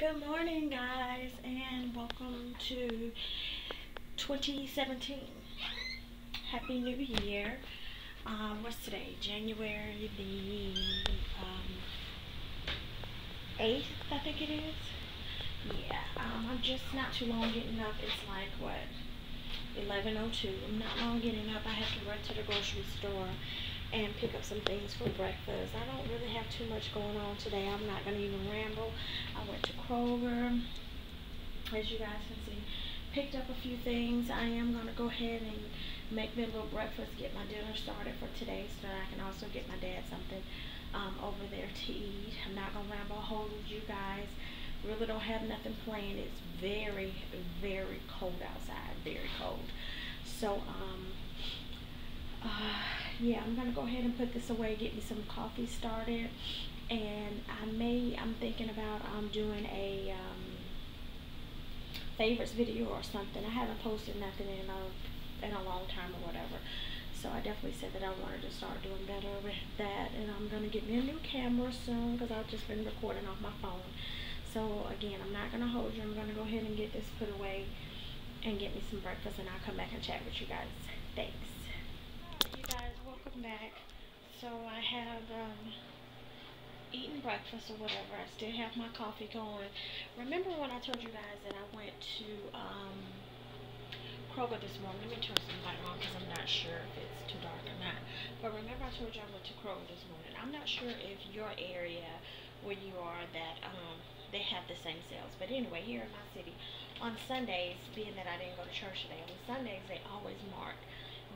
Good morning, guys, and welcome to 2017. Happy New Year. What's today? January the 8th, I think it is. Yeah, I'm just not too long getting up. It's like, what, 11:02. I'm not long getting up. I have to run to the grocery store and pick up some things for breakfast. I don't really have too much going on today. I'm not going to even ramble. I went to Kroger, as you guys can see, picked up a few things. I am going to go ahead and make me a little breakfast, get my dinner started for today so that I can also get my dad something over there to eat. I'm not going to ramble a whole with you guys. Really don't have nothing planned. It's very, very cold outside. Very cold. So, yeah, I'm gonna go ahead and put this away, get me some coffee started, and I'm thinking about doing a favorites video or something. I haven't posted nothing in a long time or whatever. So I definitely said that I wanted to start doing better with that, and I'm gonna get me a new camera soon because I've just been recording off my phone. So again, I'm not gonna hold you. I'm gonna go ahead and get this put away and get me some breakfast, and I'll come back and chat with you guys. Thanks. You guys, welcome back. So I have eaten breakfast or whatever. I still have my coffee going. Remember when I told you guys that I went to Kroger this morning? Let me turn some light on because I'm not sure if it's too dark or not. But remember I told you I went to Kroger this morning. I'm not sure if your area where you are that they have the same sales. But anyway, here in my city, on Sundays, being that I didn't go to church today, on Sundays they always mark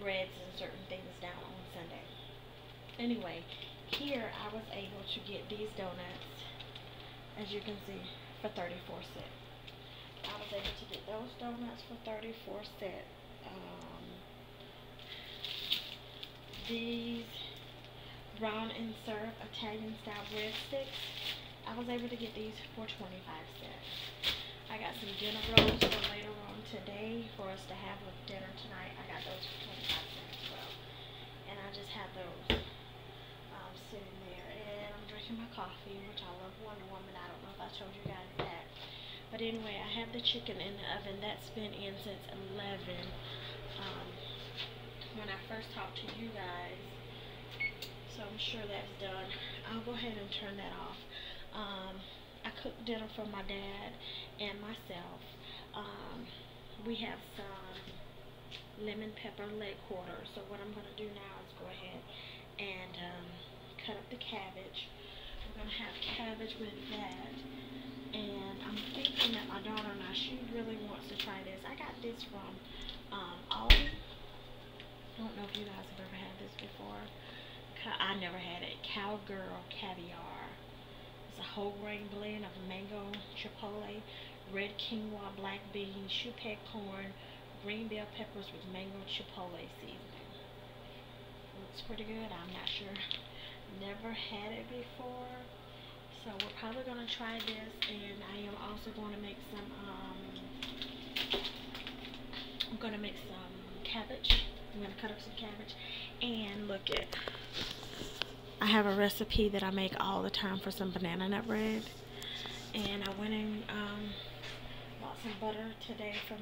breads and certain things down on Sunday. Anyway, here I was able to get these donuts, as you can see, for 34 cents. I was able to get those donuts for 34 cents. These brown and syrup Italian style breadsticks, I was able to get these for 25 cents. I got some dinner rolls for later on today for us to have with dinner tonight. I got those for 25 cents as well. And I just have those sitting there. And I'm drinking my coffee, which I love Wonder Woman. I don't know if I told you guys that. But anyway, I have the chicken in the oven. That's been in since 11. When I first talked to you guys. So I'm sure that's done. I'll go ahead and turn that off. I cooked dinner for my dad and myself. We have some lemon pepper leg quarters. So what I'm going to do now is go ahead and cut up the cabbage. I'm going to have cabbage with that. And I'm thinking that my daughter now, she really wants to try this. I got this from Aldi. I don't know if you guys have ever had this before. I never had it. Cowgirl caviar. It's a whole grain blend of mango, chipotle, red quinoa, black beans, choux corn, green bell peppers with mango chipotle seasoning. Looks pretty good. I'm not sure. Never had it before. So we're probably going to try this, and I am also going to make some, I'm going to make some cabbage. I'm going to cut up some cabbage, and look at, I have a recipe that I make all the time for some banana nut bread, and I went and bought some butter today from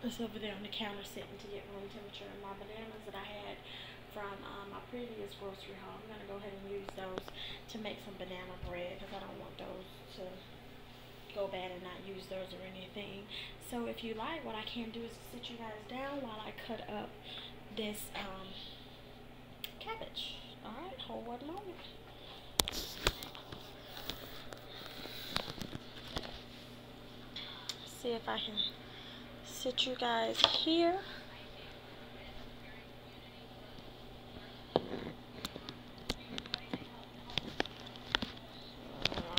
it's over there on the counter sitting to get room temperature, and my bananas that I had from my previous grocery haul, I'm going to go ahead and use those to make some banana bread because I don't want those to go bad and not use those or anything. So if you like, what I can do is sit you guys down while I cut up this cabbage. Alright, hold one moment. See if I can sit you guys here.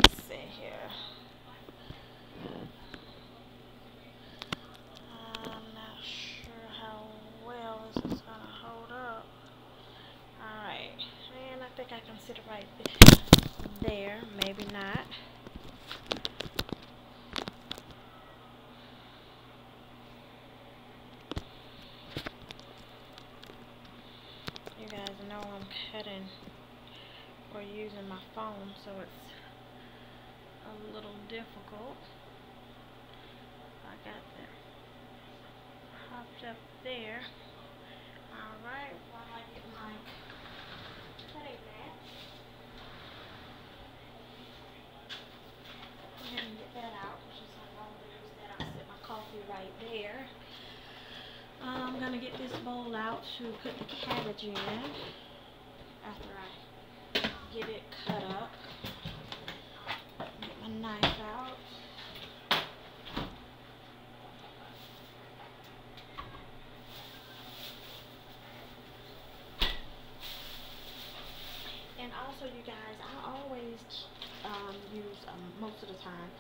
Let's see here. I'm not sure how well this is going to hold up. Alright, and I think I can sit it right there. Maybe not. You guys know I'm cutting or using my phone, so it's a little difficult. I got that popped up there. Alright, while I get my cutting mat, go ahead and get that out, which is like all there is that. I'll set my coffee right there. I'm going to get this bowl out to put the cabbage in after I get it cut up. Get my knife out. And also, you guys, I always use, most of the time,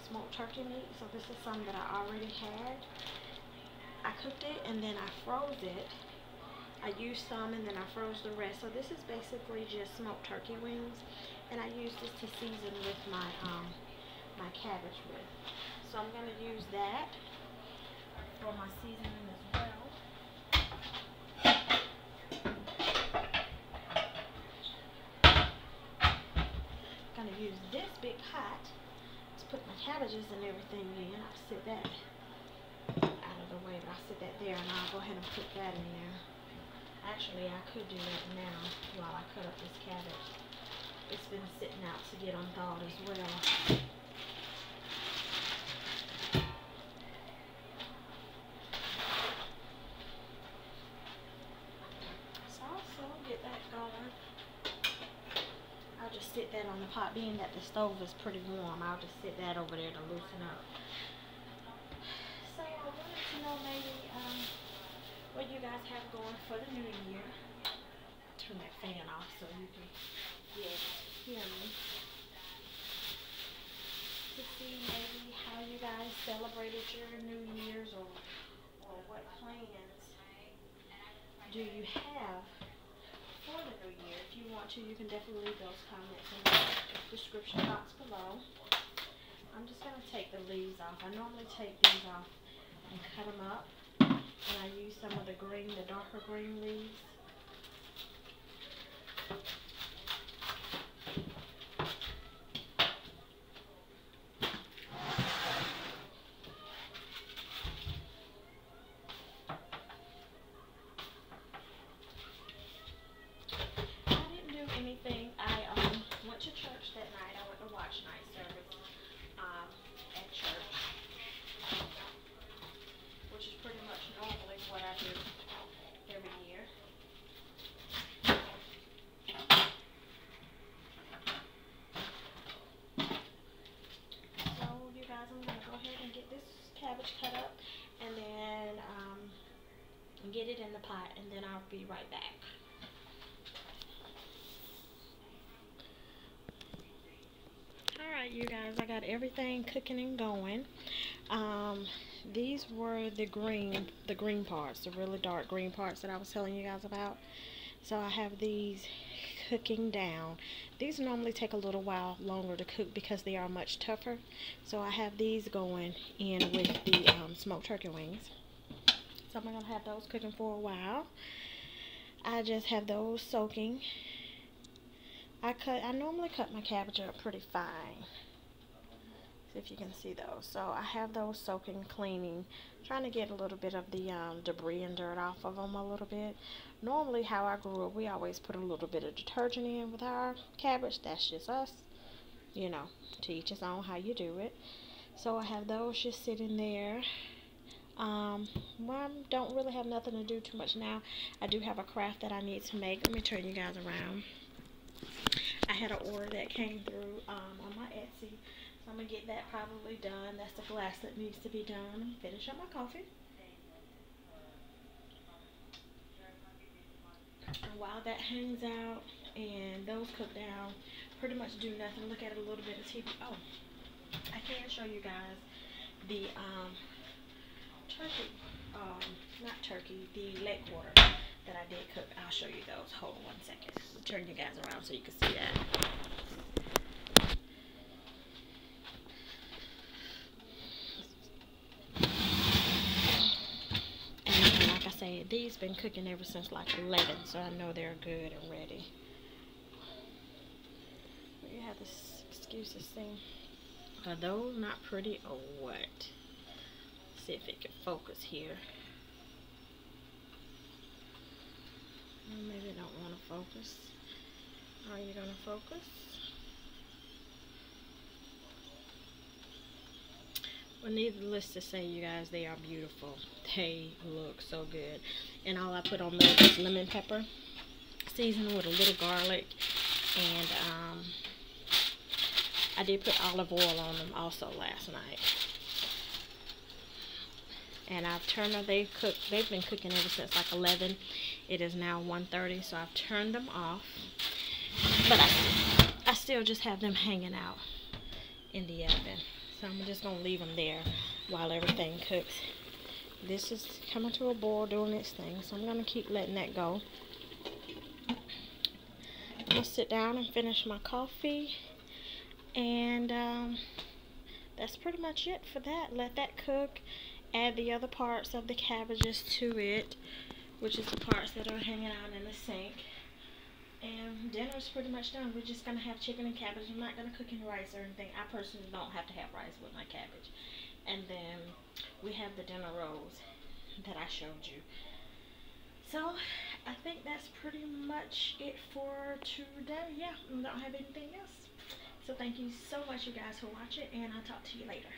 smoked turkey meat. So this is some that I already had. I cooked it and then I froze it. I used some and then I froze the rest. So this is basically just smoked turkey wings, and I use this to season with my my cabbage with. So I'm going to use that for my seasoning as well. I'm going to use this big pot to put my cabbages and everything in. I'll sit that out of the way, but I'll sit that there, and I'll go ahead and put that in there. Actually, I could do that now while I cut up this cabbage. It's been sitting out to get unthawed as well. So also get that going. I'll just sit that on the pot, being that the stove is pretty warm. I'll just sit that over there to loosen up. So I wanted to know maybe what you guys have going for the new year. Turn that fan off so you can hear me. To see maybe how you guys celebrated your New Year's, or what plans do you have for the new year. If you want to, you can definitely leave those comments in the description box below. I'm just going to take the leaves off. I normally take these off and cut them up. And I use some of the green, the darker green leaves. I didn't do anything. I went to church that night. I went to watch night service at church, which is pretty much normally what I do every year. So you guys, I'm going to go ahead and get this cabbage cut up, and then get it in the pot, and then I'll be right back. Alright, you guys, I got everything cooking and going. These were the green parts, the really dark green parts that I was telling you guys about. So I have these cooking down. These normally take a little while longer to cook because they are much tougher. So I have these going in with the smoked turkey wings. So I'm going to have those cooking for a while. I just have those soaking. I normally cut my cabbage up pretty fine. See if you can see those. So I have those soaking, cleaning, trying to get a little bit of the debris and dirt off of them a little bit. Normally, how I grew up, we always put a little bit of detergent in with our cabbage. That's just us. You know, to each his own how you do it. So I have those just sitting there. Well, I don't really have nothing to do too much now. I do have a craft that I need to make. Let me turn you guys around. I had an order that came through on my Etsy. So I'm going to get that probably done. That's the glass that needs to be done. I'm going to finish up my coffee. And while that hangs out and those cook down, pretty much do nothing. Look at a little bit of TV. Oh, I can show you guys the the leg quarter that I did cook. I'll show you those. Hold on 1 second. I'll turn you guys around so you can see that. And like I said, these been cooking ever since like 11, so I know they're good and ready. You have this, excuse this thing. Are those not pretty or what? See if it can focus here. Maybe it don't want to focus. Are you gonna focus? Well, needless to say, you guys, they are beautiful. They look so good. And all I put on those is lemon pepper, seasoned with a little garlic, and I did put olive oil on them also last night. And I've turned them. They've been cooking ever since like 11. It is now 1:30, so I've turned them off. But I still just have them hanging out in the oven. So I'm just going to leave them there while everything cooks. This is coming to a boil doing its thing, so I'm going to keep letting that go. I'm going to sit down and finish my coffee. And that's pretty much it for that. Let that cook. Add the other parts of the cabbages to it, which is the parts that are hanging out in the sink. And dinner's pretty much done. We're just going to have chicken and cabbage. I'm not going to cook any rice or anything. I personally don't have to have rice with my cabbage. And then we have the dinner rolls that I showed you. So I think that's pretty much it for today. Yeah, we don't have anything else. So thank you so much, you guys, for watching, and I'll talk to you later.